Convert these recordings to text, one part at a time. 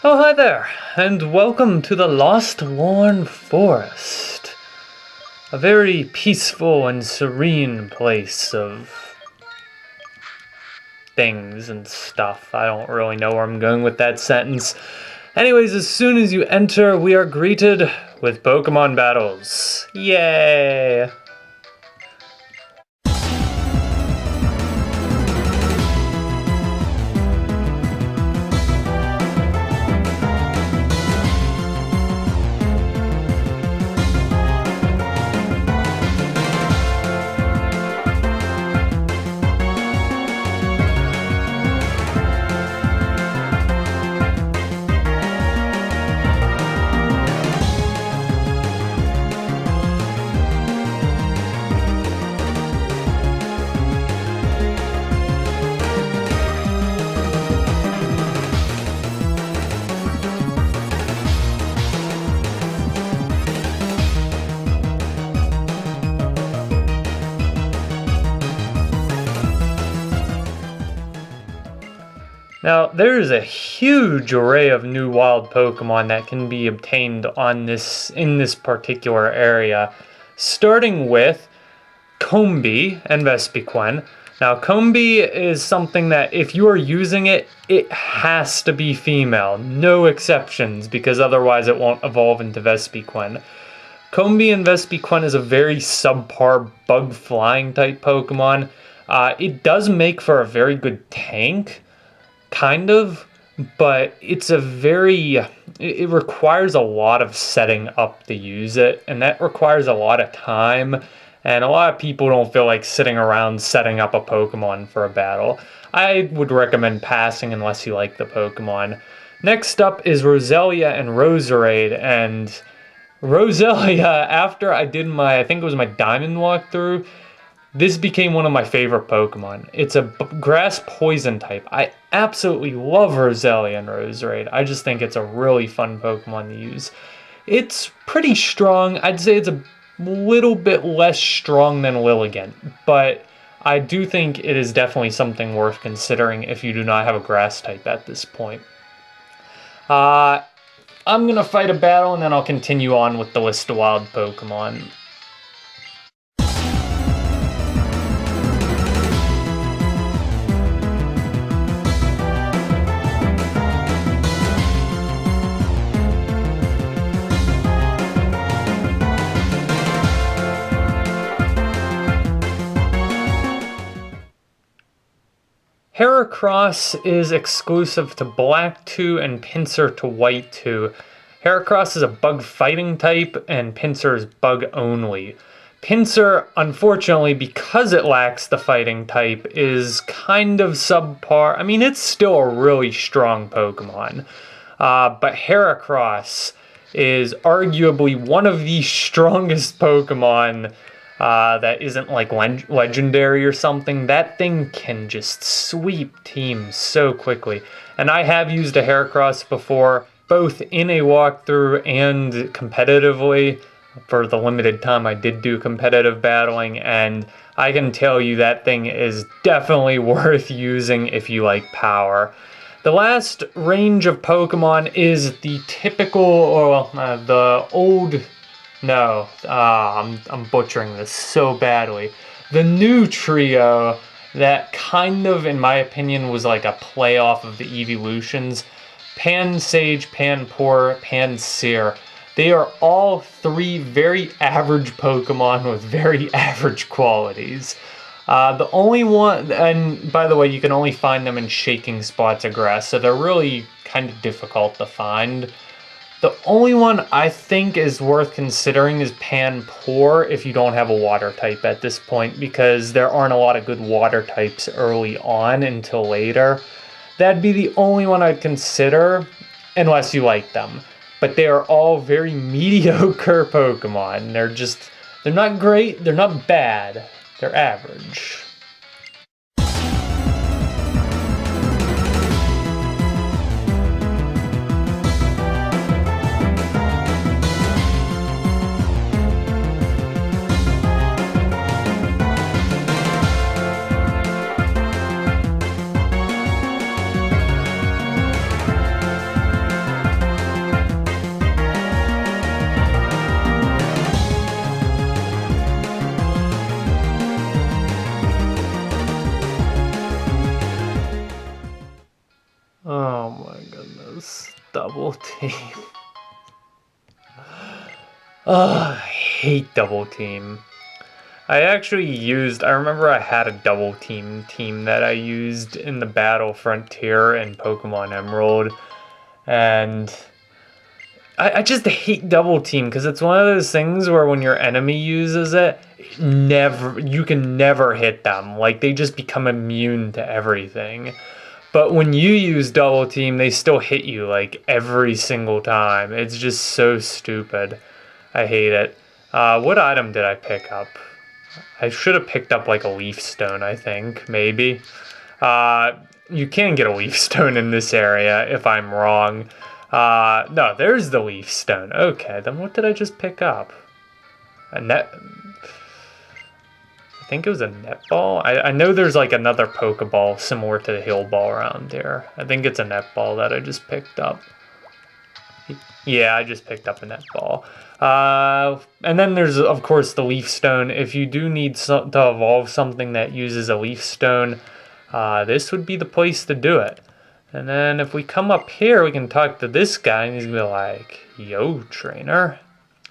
Oh, hi there, and welcome to the Lostlorn Forest. A very peaceful and serene place of things and stuff. I don't really know where I'm going with that sentence. Anyways, as soon as you enter, we are greeted with Pokemon battles. Yay! Now, there is a huge array of new wild Pokemon that can be obtained in this particular area, starting with Combee and Vespiquen. Now, Combee is something that if you are using it, it has to be female. No exceptions, because otherwise it won't evolve into Vespiquen. Combee and Vespiquen is a very subpar bug flying type Pokemon. It does make for a very good tank, kind of, but it requires a lot of setting up to use it, and that requires a lot of time, and a lot of people don't feel like sitting around setting up a Pokemon for a battle. I would recommend passing unless you like the Pokemon. Next up is Roselia and Roserade, and Roselia, after I did I think it was my Diamond walkthrough, this became one of my favorite Pokemon. It's a grass poison type. I absolutely love Roselia and Roserade. I just think it's a really fun Pokemon to use. It's pretty strong. I'd say it's a little bit less strong than Lilligant, but I do think it is definitely something worth considering if you do not have a grass type at this point. I'm going to fight a battle and then I'll continue on with the list of wild Pokemon. Heracross is exclusive to Black 2 and Pinsir to White 2. Heracross is a bug fighting type and Pinsir is bug only. Pinsir, unfortunately, because it lacks the fighting type, is kind of subpar. I mean, it's still a really strong Pokemon. But Heracross is arguably one of the strongest Pokemon that isn't like legendary or something. That thing can just sweep teams so quickly. And I have used a Heracross before, both in a walkthrough and competitively. For the limited time I did do competitive battling, and I can tell you that thing is definitely worth using if you like power. The last range of Pokemon is the typical, I'm butchering this so badly. The new trio that kind of, in my opinion, was like a playoff of the evolutions. Pansage, Panpour, Pansear. They are all three very average Pokemon with very average qualities. The only one, and by the way, you can only find them in shaking spots of grass, so they're really kind of difficult to find. The only one I think is worth considering is Panpour if you don't have a water type at this point, because there aren't a lot of good water types early on until later. That'd be the only one I'd consider, unless you like them. But they are all very mediocre Pokemon. They're not great, they're not bad, they're average. Double team. Oh, I hate double team. I remember I had a double team that I used in the Battle Frontier in Pokemon Emerald. And I just hate double team because it's one of those things where when your enemy uses it, you can never hit them. Like, they just become immune to everything. But when you use double team, they still hit you like every single time. It's just so stupid. I hate it. What item did I pick up? I should have picked up like a leaf stone, I think, maybe. You can get a leaf stone in this area if I'm wrong. No, there's the leaf stone. Okay, then what did I just pick up? A net... I think it was a netball. I know there's like another Pokeball similar to the Heal Ball around there. I think it's a netball that I just picked up. Yeah, I just picked up a netball. And then there's, of course, the leaf stone. If you do need to evolve something that uses a leaf stone, this would be the place to do it. And then if we come up here, we can talk to this guy, and he's gonna be like, "Yo, trainer,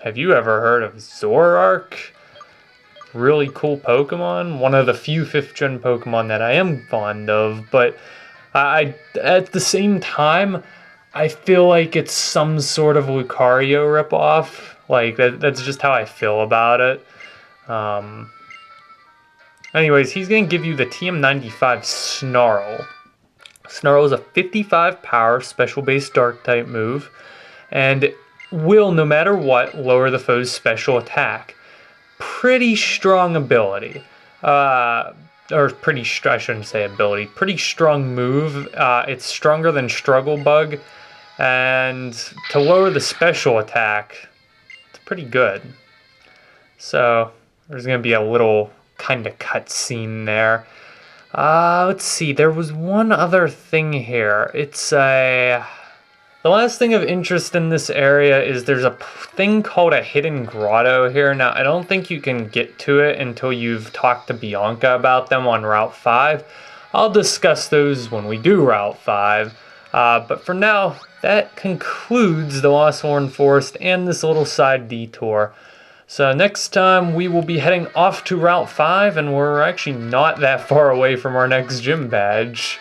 have you ever heard of Zoroark? Really cool Pokemon. One of the few 5th gen Pokemon that I am fond of, but at the same time, I feel like it's some sort of Lucario ripoff. Like, that's just how I feel about it. Anyways, he's going to give you the TM95 Snarl. Snarl is a 55 power special base dark type move and will, no matter what, lower the foe's special attack. Pretty strong ability. I shouldn't say ability. Pretty strong move. It's stronger than Struggle Bug. And to lower the special attack, it's pretty good. So there's going to be a little kind of cutscene there. Let's see. There was one other thing here. The last thing of interest in this area is there's a thing called a hidden grotto here. Now, I don't think you can get to it until you've talked to Bianca about them on Route 5. I'll discuss those when we do Route 5. But for now, that concludes the Lostlorn Forest and this little side detour. So next time we will be heading off to Route 5, and we're actually not that far away from our next gym badge.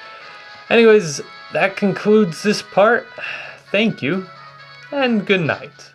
Anyways, that concludes this part. Thank you, and good night.